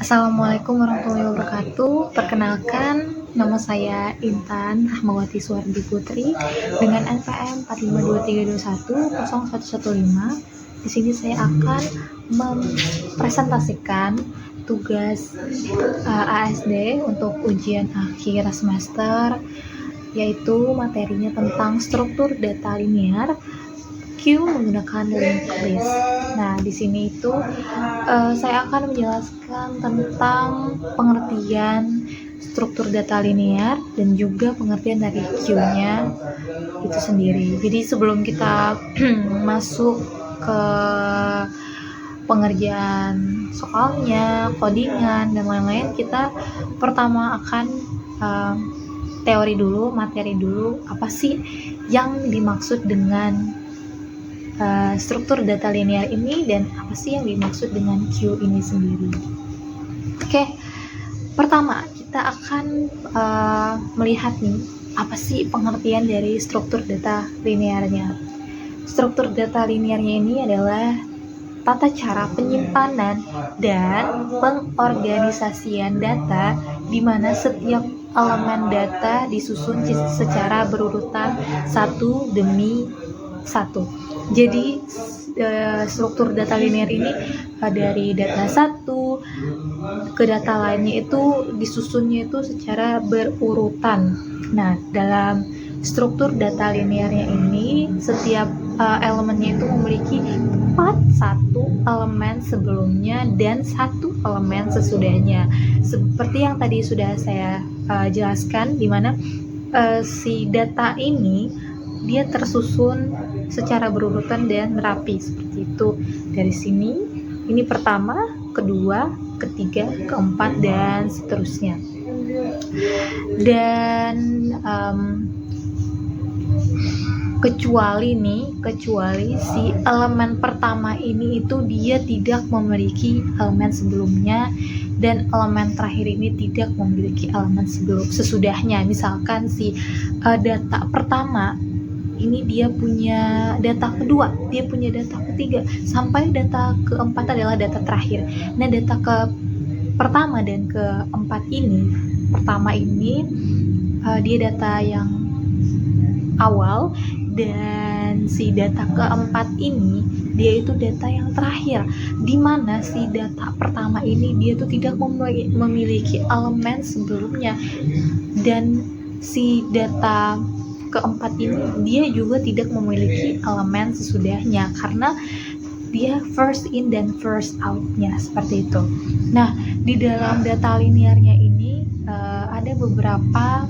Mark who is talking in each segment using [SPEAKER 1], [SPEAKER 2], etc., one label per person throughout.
[SPEAKER 1] Assalamualaikum warahmatullahi wabarakatuh. Perkenalkan, nama saya Intan Rahmawati Suwardi Putri dengan NPM 45232101115. Di sini saya akan mempresentasikan tugas ASD untuk ujian akhir semester, yaitu materinya tentang struktur data linear Q menggunakan linked list. Nah, di sini itu saya akan menjelaskan tentang pengertian struktur data linear dan juga pengertian dari Q-nya itu sendiri. Jadi sebelum kita masuk ke pengerjaan soalnya, codingan, dan lain-lain, kita pertama akan teori dulu, materi dulu, apa sih yang dimaksud dengan struktur data linear ini dan apa sih yang dimaksud dengan Q ini sendiri. Oke, pertama kita akan melihat nih apa sih pengertian dari struktur data linearnya. Struktur data linearnya ini adalah tata cara penyimpanan dan pengorganisasian data di mana setiap elemen data disusun secara berurutan satu demi satu. Jadi struktur data linear ini dari data satu ke data lainnya itu disusunnya itu secara berurutan. Nah, dalam struktur data linearnya ini setiap elemennya itu memiliki tepat satu elemen sebelumnya dan satu elemen sesudahnya. Seperti yang tadi sudah saya jelaskan, di mana si data ini dia tersusun secara berurutan dan rapi seperti itu. Dari sini, ini pertama, kedua, ketiga, keempat, dan seterusnya. Dan kecuali si elemen pertama ini itu dia tidak memiliki elemen sebelumnya dan elemen terakhir ini tidak memiliki elemen sesudahnya. Misalkan si data pertama ini dia punya data kedua, dia punya data ketiga, sampai data keempat adalah data terakhir. Nah, data ke pertama dan keempat ini, pertama ini dia data yang awal, dan si data keempat ini dia itu data yang terakhir, di mana si data pertama ini dia tuh tidak memiliki elemen sebelumnya, dan si data keempat ini dia juga tidak memiliki elemen sesudahnya karena dia first in dan first out-nya seperti itu. Nah, di dalam data linearnya ini ada beberapa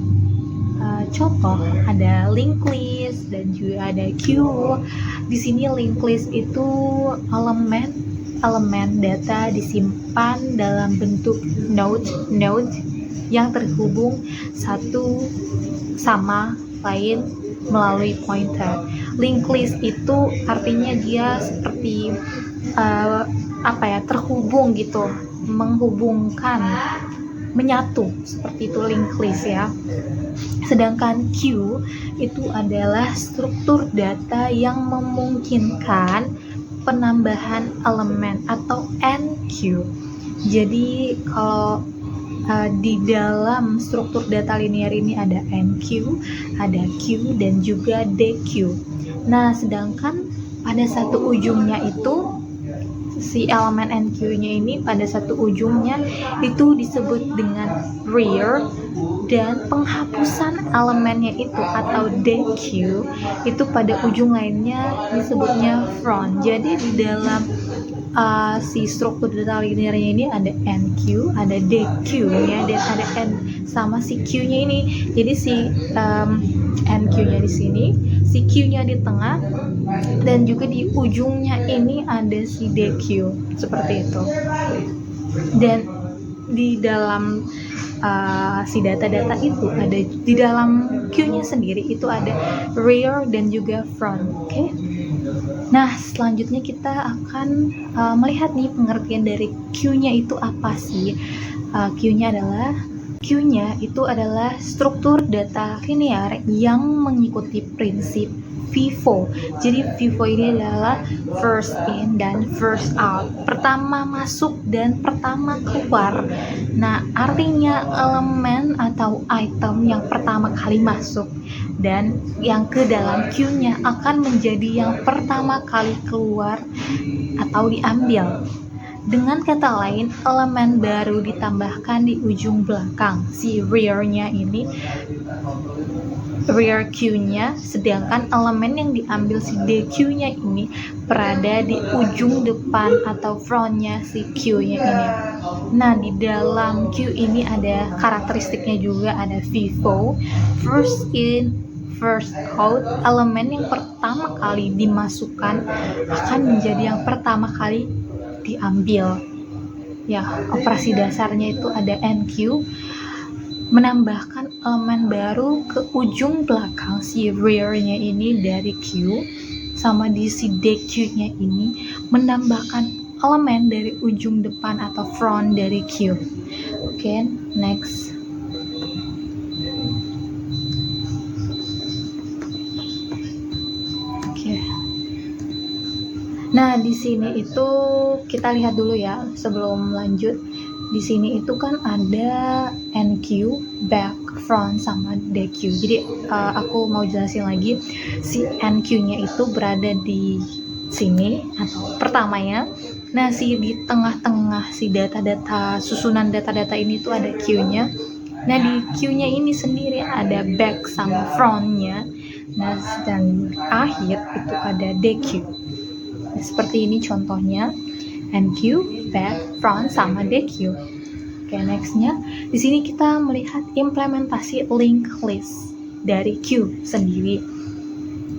[SPEAKER 1] contoh, ada linked list dan juga ada queue. Di sini linked list itu elemen data disimpan dalam bentuk node yang terhubung satu sama lain melalui pointer. Linked list itu artinya dia seperti terhubung gitu, menghubungkan, menyatu, seperti itu linked list ya. Sedangkan queue itu adalah struktur data yang memungkinkan penambahan elemen atau NQ. Jadi kalau di dalam struktur data linear ini ada NQ, ada Q, dan juga DQ. Nah, sedangkan pada satu ujungnya itu si elemen NQ-nya ini pada satu ujungnya itu disebut dengan rear, dan penghapusan elemennya itu atau DQ itu pada ujung lainnya disebutnya front. Jadi di dalam si struktur data linearnya ini ada NQ, ada DQ-nya, dan ada N sama si Q-nya ini. Jadi si NQ-nya di sini, si Q-nya di tengah, dan juga di ujungnya ini ada si DQ, seperti itu. Dan di dalam si data-data itu ada di dalam Q-nya sendiri itu ada rear dan juga front. Oke. Nah, selanjutnya kita akan melihat nih pengertian dari Q-nya itu apa sih. Q-nya itu adalah struktur data linear yang mengikuti prinsip FIFO. Jadi FIFO ini adalah first in dan first out, pertama masuk dan pertama keluar. Nah, artinya elemen atau item yang pertama kali masuk dan yang ke dalam queue-nya akan menjadi yang pertama kali keluar atau diambil. Dengan kata lain, elemen baru ditambahkan di ujung belakang si rear-nya ini, rear queue-nya, sedangkan elemen yang diambil si DQ-nya ini berada di ujung depan atau front-nya si queue-nya ini. Nah, di dalam queue ini ada karakteristiknya juga, ada FIFO, first in first out. Elemen yang pertama kali dimasukkan akan menjadi yang pertama kali diambil. Ya, operasi dasarnya itu ada NQ, menambahkan elemen baru ke ujung belakang si rear-nya ini dari Q, sama di si DQ-nya ini menambahkan elemen dari ujung depan atau front dari Q. Oke, next. Nah, di sini itu kita lihat dulu ya sebelum lanjut. Di sini itu kan ada NQ, back, front, sama DQ. Jadi aku mau jelasin lagi, si NQ-nya itu berada di sini atau pertamanya. Nah, si di tengah-tengah si data-data, susunan data-data ini tuh ada Q-nya. Nah, di Q-nya ini sendiri ada back sama front-nya. Nah, dan akhir itu ada DQ. Seperti ini contohnya, NQ, back, front, sama DQ. Oke, nextnya di sini kita melihat implementasi linked list dari Q sendiri.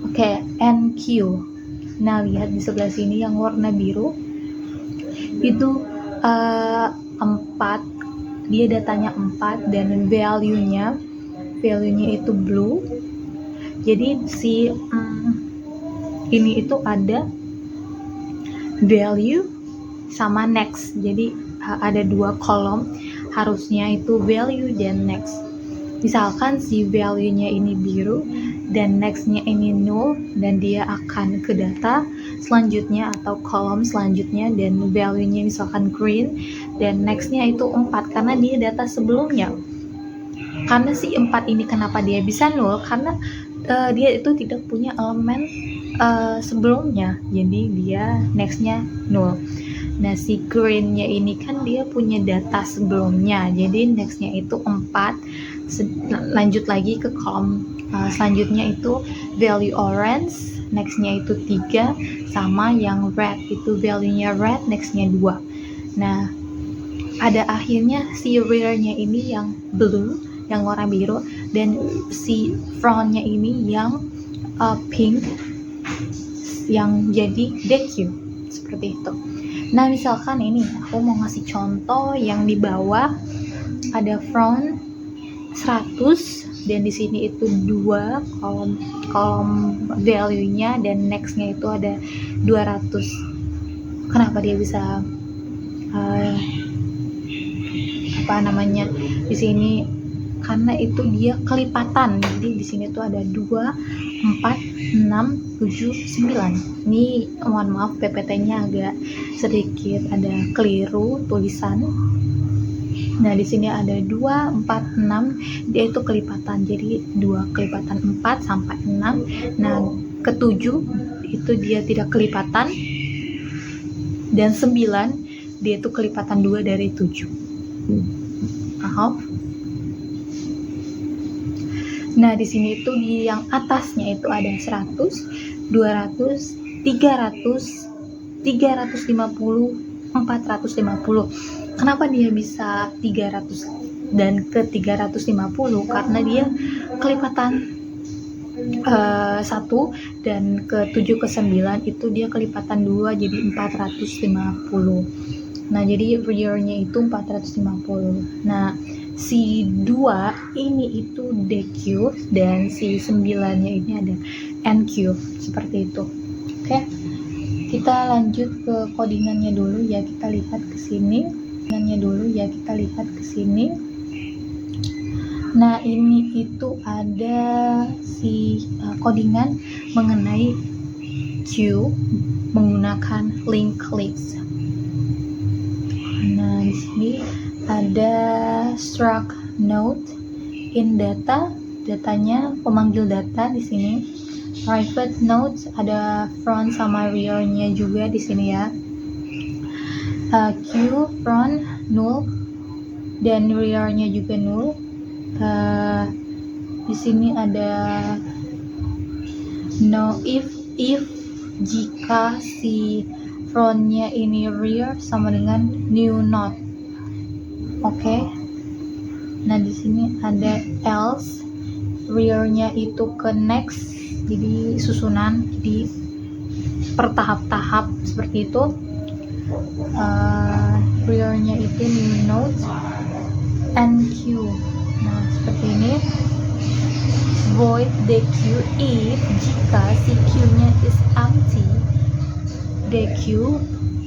[SPEAKER 1] Oke, NQ. Nah, lihat di sebelah sini yang warna biru itu 4, dia datanya 4 dan value-nya itu blue. Jadi si ini itu ada value sama next. Jadi ada 2 kolom, harusnya itu value dan next. Misalkan si value-nya ini biru dan next-nya ini null, dan dia akan ke data selanjutnya atau kolom selanjutnya, dan value-nya misalkan green dan next-nya itu 4 karena dia data sebelumnya. Karena si 4 ini kenapa dia bisa null? Karena dia itu tidak punya elemen sebelumnya, jadi dia next-nya null. Nah, si green-nya ini kan dia punya data sebelumnya, jadi next-nya itu 4. Lanjut lagi ke kolom selanjutnya itu value orange, next-nya itu 3, sama yang red itu value-nya red, next-nya 2. Nah, pada akhirnya si rear-nya ini yang blue, yang warna biru, dan si front-nya ini yang pink, yang jadi DQ, seperti itu. Nah, misalkan ini aku mau ngasih contoh yang di bawah ada front 100 dan di sini itu 2 kolom value-nya dan next-nya itu ada 200. Kenapa dia bisa di sini? Karena itu dia kelipatan. Jadi di sini tuh ada 2, 4, 6, 7, 9. Ini mohon maaf PPT-nya agak sedikit ada keliru tulisan. Nah, di sini ada 2, 4, 6, dia itu kelipatan. Jadi 2 kelipatan 4 sampai 6. Nah, ke-7 itu dia tidak kelipatan. Dan 9 dia itu kelipatan 2 dari 7. Maaf. Nah, di sini itu di yang atasnya itu ada 100, 200, 300, 350, 450. Kenapa dia bisa 300 dan ke 350? Karena dia kelipatan 1 dan ke 7 ke 9 itu dia kelipatan 2 jadi 450. Nah, jadi rear-nya itu 450. Nah, si 2 ini itu DQ dan si 9-nya ini ada NQ, seperti itu. Oke. Kita lanjut ke codingannya dulu ya, kita lihat ke sini. Nah, ini itu ada si codingan mengenai Q menggunakan linked list. Nah, di sini ada struct node in data, datanya pemanggil data di sini. Private nodes ada front sama rear-nya juga di sini ya. Q front null dan rear-nya juga null. Di sini ada no if jika si frontnya ini rear sama dengan new node. Oke. Nah, di sini ada else, rear-nya itu ke next, jadi susunan, jadi bertahap-tahap seperti itu. Rear-nya itu new node and Q. Nah, seperti ini. Void DQ if jika si Q-nya is empty, DQ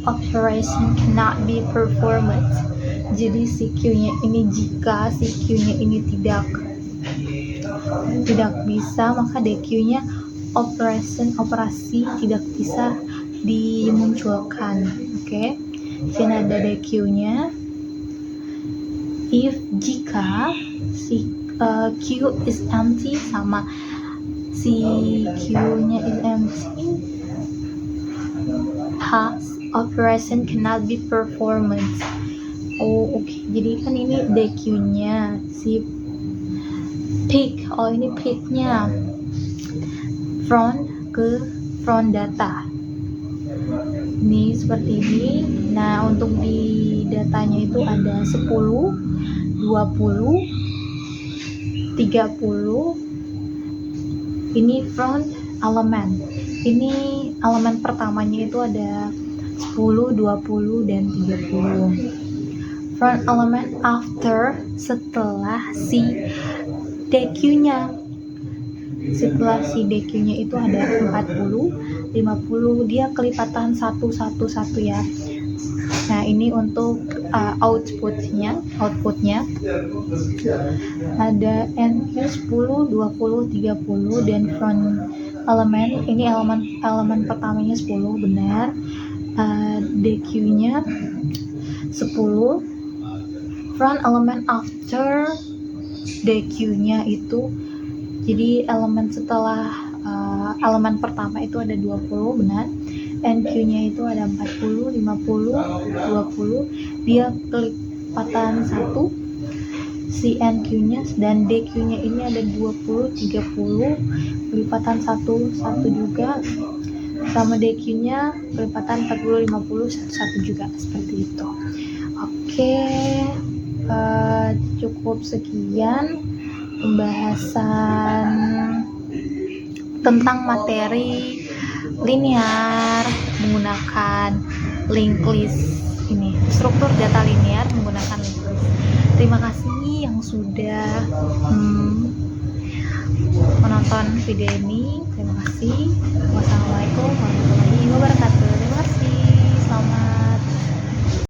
[SPEAKER 1] operation cannot be performed. Jadi si Q-nya ini, jika si Q-nya ini tidak bisa, maka DQ-nya operasi tidak bisa dimunculkan. Oke. Sini ada DQ-nya. If jika si Q is empty sama si Q-nya is empty, task operation cannot be performed. Oh, oke. Jadi kan ini DQ-nya, si pick. Oh, ini pick-nya front ke front data. Ini seperti ini. Nah, untuk di datanya itu ada 10, 20, 30. Ini front elemen. Ini elemen pertamanya itu ada 10, 20, dan 30. Front element after, setelah si DQ-nya. Setelah si DQ-nya itu ada 40, 50, dia kelipatan 1 ya. Nah, ini untuk outputnya ada NQ 10, 20, 30, dan front elemen, ini elemen pertamanya 10, benar. DQ-nya 10. Front element after DQ-nya itu, jadi elemen setelah elemen pertama itu ada 20, benar. NQ-nya itu ada 40, 50, 20, dia kelipatan 1 si NQ-nya, dan DQ-nya ini ada 20, 30, kelipatan 1 juga, sama DQ-nya kelipatan 40, 50, 1 juga, seperti itu. Oke. Cukup sekian pembahasan tentang materi linear menggunakan linked list ini, struktur data linear menggunakan linked list. Terima kasih yang sudah menonton video ini. Terima kasih. Wassalamualaikum warahmatullahi wabarakatuh. Terima kasih. Selamat